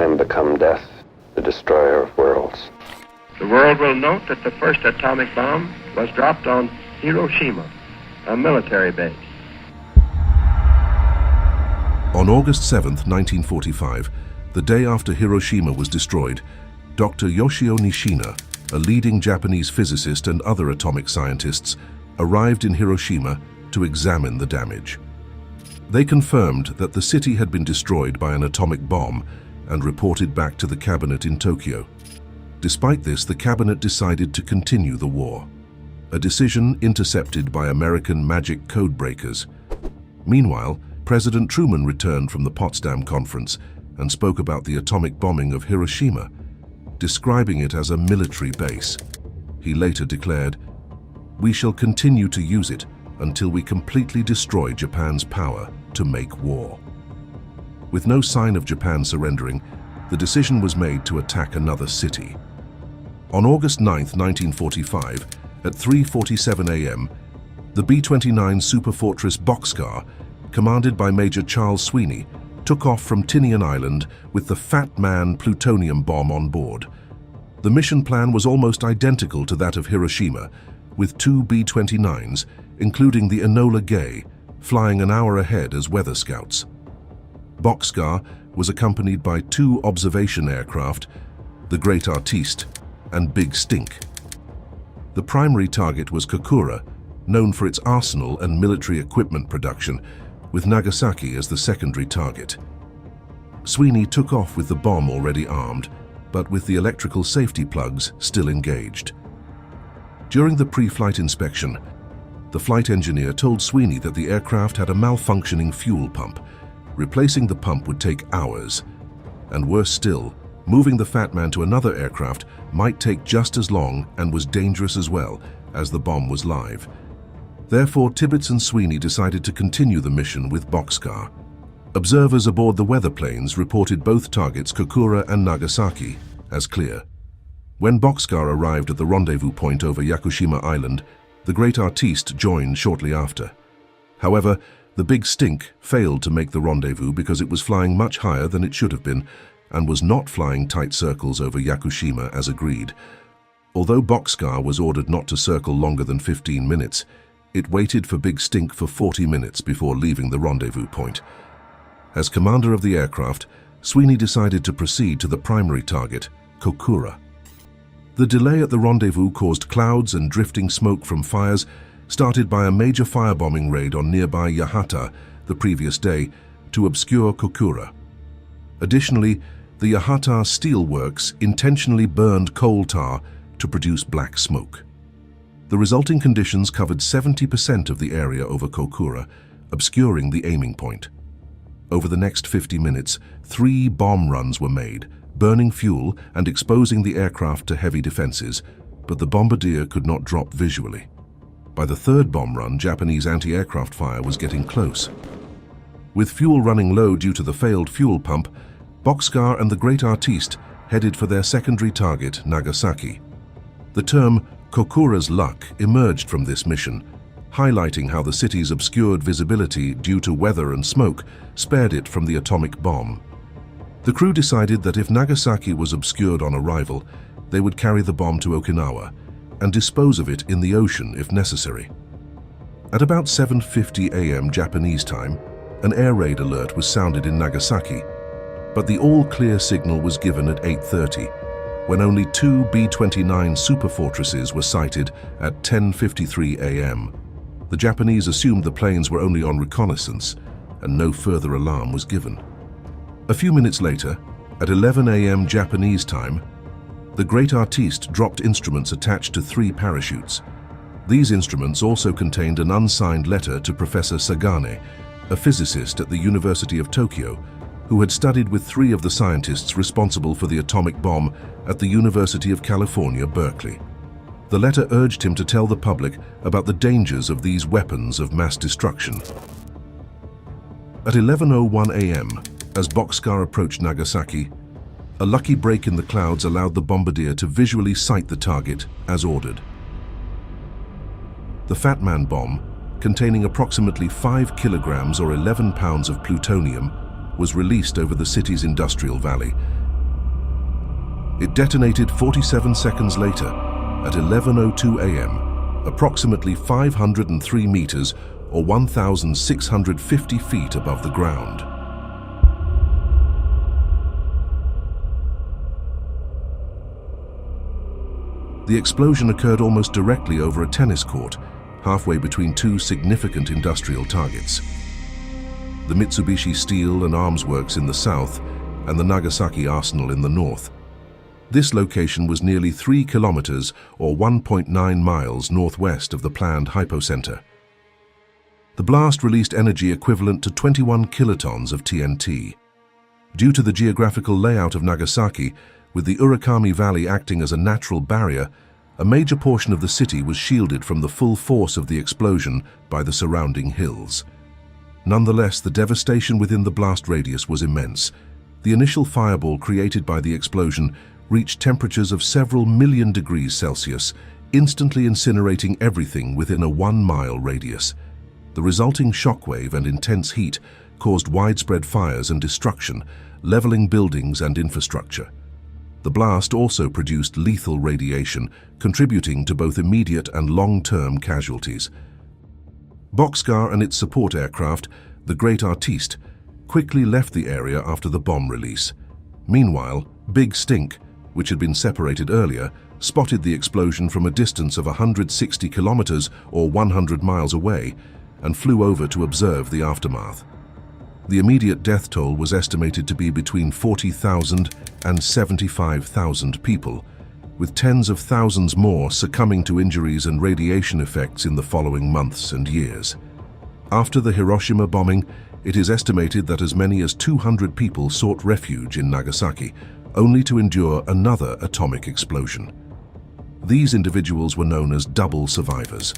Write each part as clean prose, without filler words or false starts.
time become death, the destroyer of worlds. The world will note that the first atomic bomb was dropped on Hiroshima, a military base. On August 7, 1945, the day after Hiroshima was destroyed, Dr. Yoshio Nishina, a leading Japanese physicist and other atomic scientists, arrived in Hiroshima to examine the damage. They confirmed that the city had been destroyed by an atomic bomb and reported back to the cabinet in Tokyo. Despite this, the cabinet decided to continue the war, a decision intercepted by American magic code breakers. Meanwhile, President Truman returned from the Potsdam Conference and spoke about the atomic bombing of Hiroshima, describing it as a military base. He later declared, "We shall continue to use it until we completely destroy Japan's power to make war." With no sign of Japan surrendering, the decision was made to attack another city. On August 9, 1945, at 3:47 a.m., the B-29 superfortress Boxcar, commanded by Major Charles Sweeney, took off from Tinian Island with the Fat Man plutonium bomb on board. The mission plan was almost identical to that of Hiroshima, with 2 B-29s, including the Enola Gay, flying an hour ahead as weather scouts. Boxcar was accompanied by 2 observation aircraft, the Great Artiste and Big Stink. The primary target was Kokura, known for its arsenal and military equipment production, with Nagasaki as the secondary target. Sweeney took off with the bomb already armed, but with the electrical safety plugs still engaged. During the pre-flight inspection, the flight engineer told Sweeney that the aircraft had a malfunctioning fuel pump. Replacing the pump would take hours, and worse still, moving the Fat Man to another aircraft might take just as long and was dangerous as well, as the bomb was live. Therefore, Tibbets and Sweeney decided to continue the mission with Boxcar. Observers aboard the weather planes reported both targets, Kokura and Nagasaki, as clear. When Boxcar arrived at the rendezvous point over Yakushima Island, the Great Artiste joined shortly after. However, the Big Stink failed to make the rendezvous because it was flying much higher than it should have been and was not flying tight circles over Yakushima as agreed. Although Boxcar was ordered not to circle longer than 15 minutes, it waited for Big Stink for 40 minutes before leaving the rendezvous point. As commander of the aircraft, Sweeney decided to proceed to the primary target, Kokura. The delay at the rendezvous caused clouds and drifting smoke from fires started by a major firebombing raid on nearby Yahata the previous day to obscure Kokura. Additionally, the Yahata steel works intentionally burned coal tar to produce black smoke. The resulting conditions covered 70% of the area over Kokura, obscuring the aiming point. Over the next 50 minutes, 3 bomb runs were made, burning fuel and exposing the aircraft to heavy defenses, but the bombardier could not drop visually. By the 3rd bomb run, Japanese anti-aircraft fire was getting close. With fuel running low due to the failed fuel pump, Boxcar and the Great Artiste headed for their secondary target, Nagasaki. The term Kokura's luck emerged from this mission, highlighting how the city's obscured visibility due to weather and smoke spared it from the atomic bomb. The crew decided that if Nagasaki was obscured on arrival, they would carry the bomb to Okinawa and dispose of it in the ocean if necessary. At about 7:50 a.m. Japanese time, an air raid alert was sounded in Nagasaki, but the all-clear signal was given at 8:30, when only 2 B-29 superfortresses were sighted at 10:53 a.m. The Japanese assumed the planes were only on reconnaissance, and no further alarm was given. A few minutes later, at 11 a.m. Japanese time, the Great Artiste dropped instruments attached to 3 parachutes. These instruments also contained an unsigned letter to Professor Sagane, a physicist at the University of Tokyo, who had studied with 3 of the scientists responsible for the atomic bomb at the University of California, Berkeley. The letter urged him to tell the public about the dangers of these weapons of mass destruction. At 11:01 a.m., as Boxcar approached Nagasaki, a lucky break in the clouds allowed the bombardier to visually sight the target as ordered. The Fat Man bomb, containing approximately 5 kilograms or 11 pounds of plutonium, was released over the city's industrial valley, It detonated 47 seconds later at 11:02 a.m., approximately 503 meters or 1,650 feet above the ground. The explosion occurred almost directly over a tennis court, halfway between two significant industrial targets: the Mitsubishi Steel and Arms Works in the south and the Nagasaki Arsenal in the north. This location was nearly 3 kilometers or 1.9 miles northwest of the planned hypocenter. The blast released energy equivalent to 21 kilotons of TNT. Due to the geographical layout of Nagasaki, with the Urakami Valley acting as a natural barrier, a major portion of the city was shielded from the full force of the explosion by the surrounding hills. Nonetheless, the devastation within the blast radius was immense. The initial fireball created by the explosion reached temperatures of several million degrees Celsius, instantly incinerating everything within a 1-mile radius. The resulting shockwave and intense heat caused widespread fires and destruction, leveling buildings and infrastructure. The blast also produced lethal radiation, contributing to both immediate and long-term casualties. Boxcar and its support aircraft, the Great Artiste, quickly left the area after the bomb release. Meanwhile, Big Stink, which had been separated earlier, spotted the explosion from a distance of 160 kilometers or 100 miles away and flew over to observe the aftermath. The immediate death toll was estimated to be between 40,000 and 75,000 people, with tens of thousands more succumbing to injuries and radiation effects in the following months and years. After the Hiroshima bombing, it is estimated that as many as 200 people sought refuge in Nagasaki, only to endure another atomic explosion. These individuals were known as double survivors.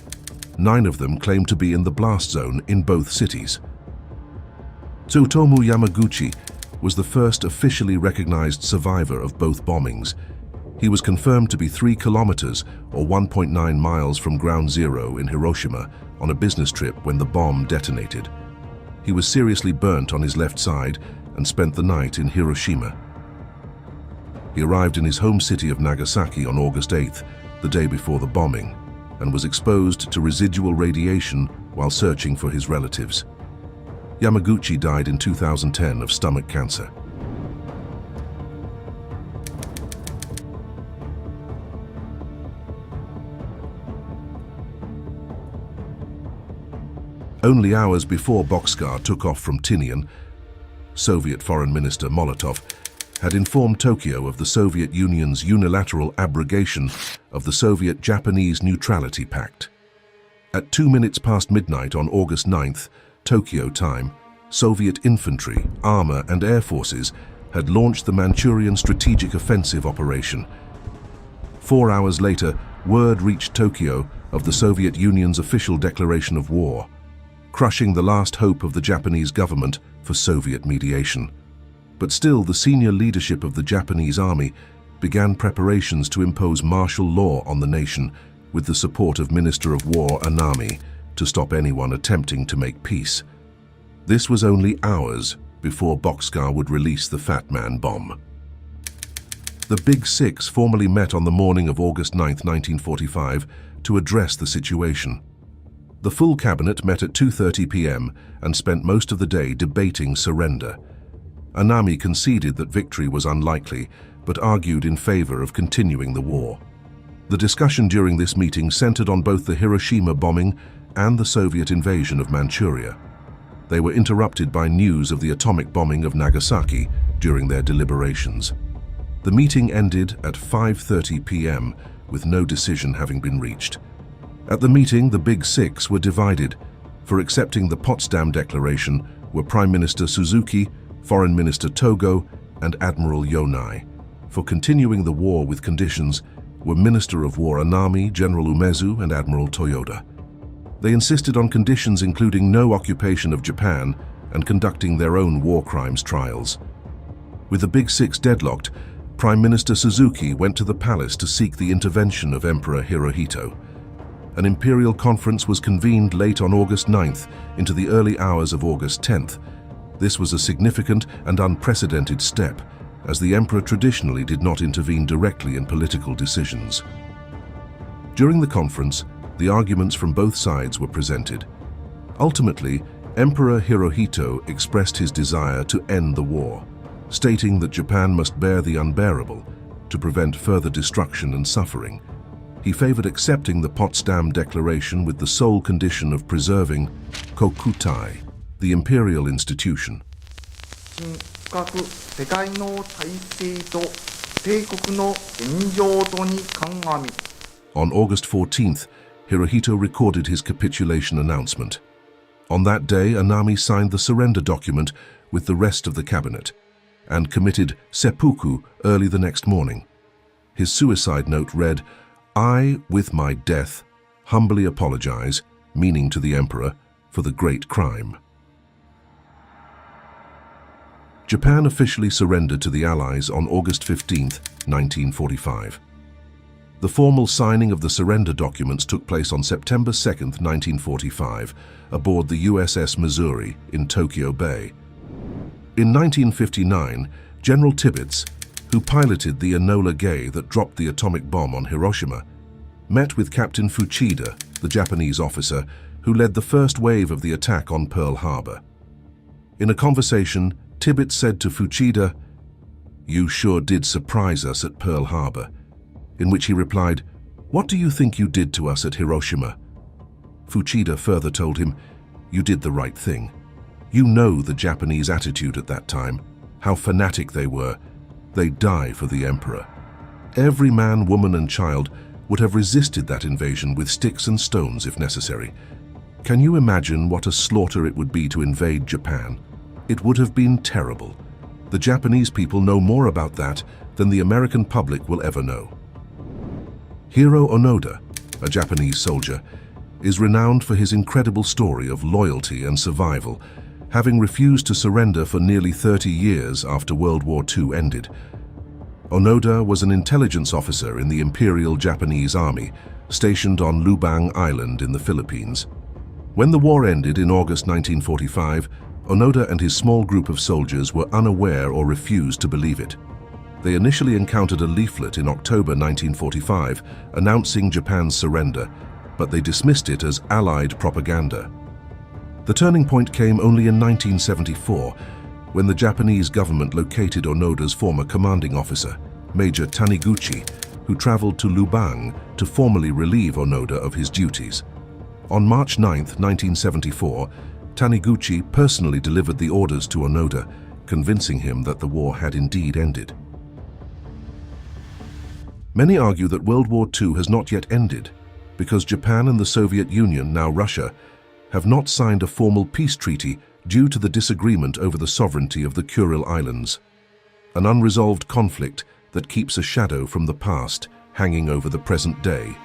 9 of them claimed to be in the blast zone in both cities. Tsutomu Yamaguchi was the first officially recognized survivor of both bombings. He was confirmed to be 3 kilometers or 1.9 miles from ground zero in Hiroshima on a business trip when the bomb detonated. He was seriously burnt on his left side and spent the night in Hiroshima. He arrived in his home city of Nagasaki on August 8th, the day before the bombing, and was exposed to residual radiation while searching for his relatives. Yamaguchi died in 2010 of stomach cancer. Only hours before Boxcar took off from Tinian, Soviet Foreign Minister Molotov had informed Tokyo of the Soviet Union's unilateral abrogation of the Soviet-Japanese Neutrality Pact. At 2 minutes past midnight on August 9th, Tokyo time, Soviet infantry, armor and air forces had launched the Manchurian Strategic Offensive Operation. 4 hours later, word reached Tokyo of the Soviet Union's official declaration of war, crushing the last hope of the Japanese government for Soviet mediation. But still, the senior leadership of the Japanese army began preparations to impose martial law on the nation with the support of Minister of War Anami to stop anyone attempting to make peace. This was only hours before Boxcar would release the Fat Man bomb. The Big Six formally met on the morning of August 9, 1945, to address the situation. The full cabinet met at 2:30 p.m. and spent most of the day debating surrender. Anami conceded that victory was unlikely, but argued in favor of continuing the war. The discussion during this meeting centered on both the Hiroshima bombing and the Soviet invasion of Manchuria. They were interrupted by news of the atomic bombing of Nagasaki during their deliberations. The meeting ended at 5:30 p.m. with no decision having been reached. At the meeting, the Big Six were divided. For accepting the Potsdam Declaration were Prime Minister Suzuki, Foreign Minister Togo, and Admiral Yonai. For continuing the war with conditions were Minister of War Anami, General Umezu, and Admiral Toyoda. They insisted on conditions including no occupation of Japan and conducting their own war crimes trials. With the Big Six deadlocked, Prime Minister Suzuki went to the palace to seek the intervention of Emperor Hirohito. An imperial conference was convened late on August 9th into the early hours of August 10th. This was a significant and unprecedented step, as the emperor traditionally did not intervene directly in political decisions. During the conference, the arguments from both sides were presented. Ultimately, Emperor Hirohito expressed his desire to end the war, stating that Japan must bear the unbearable to prevent further destruction and suffering. He favored accepting the Potsdam Declaration with the sole condition of preserving Kokutai, the imperial institution. 深く世界の体制と帝国の現状とに鑑み On August 14th, Hirohito recorded his capitulation announcement. On that day, Anami signed the surrender document with the rest of the cabinet and committed seppuku early the next morning. His suicide note read, "I, with my death, humbly apologize," meaning to the emperor, for the great crime. Japan officially surrendered to the Allies on August 15, 1945. The formal signing of the surrender documents took place on September 2, 1945, aboard the USS Missouri in Tokyo Bay. In 1959, General Tibbets, who piloted the Enola Gay that dropped the atomic bomb on Hiroshima, met with Captain Fuchida, the Japanese officer, who led the first wave of the attack on Pearl Harbor. In a conversation, Tibbets said to Fuchida, "You sure did surprise us at Pearl Harbor," in which he replied, "What do you think you did to us at Hiroshima?" Fuchida further told him, "You did the right thing. You know the Japanese attitude at that time, how fanatic they were. They die for the emperor. Every man, woman and child would have resisted that invasion with sticks and stones if necessary. Can you imagine what a slaughter it would be to invade Japan? It would have been terrible. The Japanese people know more about that than the American public will ever know." Hiro Onoda, a Japanese soldier, is renowned for his incredible story of loyalty and survival, having refused to surrender for nearly 30 years after World War II ended. Onoda was an intelligence officer in the Imperial Japanese Army, stationed on Lubang Island in the Philippines. When the war ended in August 1945, Onoda and his small group of soldiers were unaware or refused to believe it. They initially encountered a leaflet in October 1945 announcing Japan's surrender, but they dismissed it as Allied propaganda. The turning point came only in 1974, when the Japanese government located Onoda's former commanding officer, Major Taniguchi, who traveled to Lubang to formally relieve Onoda of his duties. On March 9, 1974, Taniguchi personally delivered the orders to Onoda, convincing him that the war had indeed ended. Many argue that World War II has not yet ended because Japan and the Soviet Union, now Russia, have not signed a formal peace treaty due to the disagreement over the sovereignty of the Kuril Islands, an unresolved conflict that keeps a shadow from the past hanging over the present day.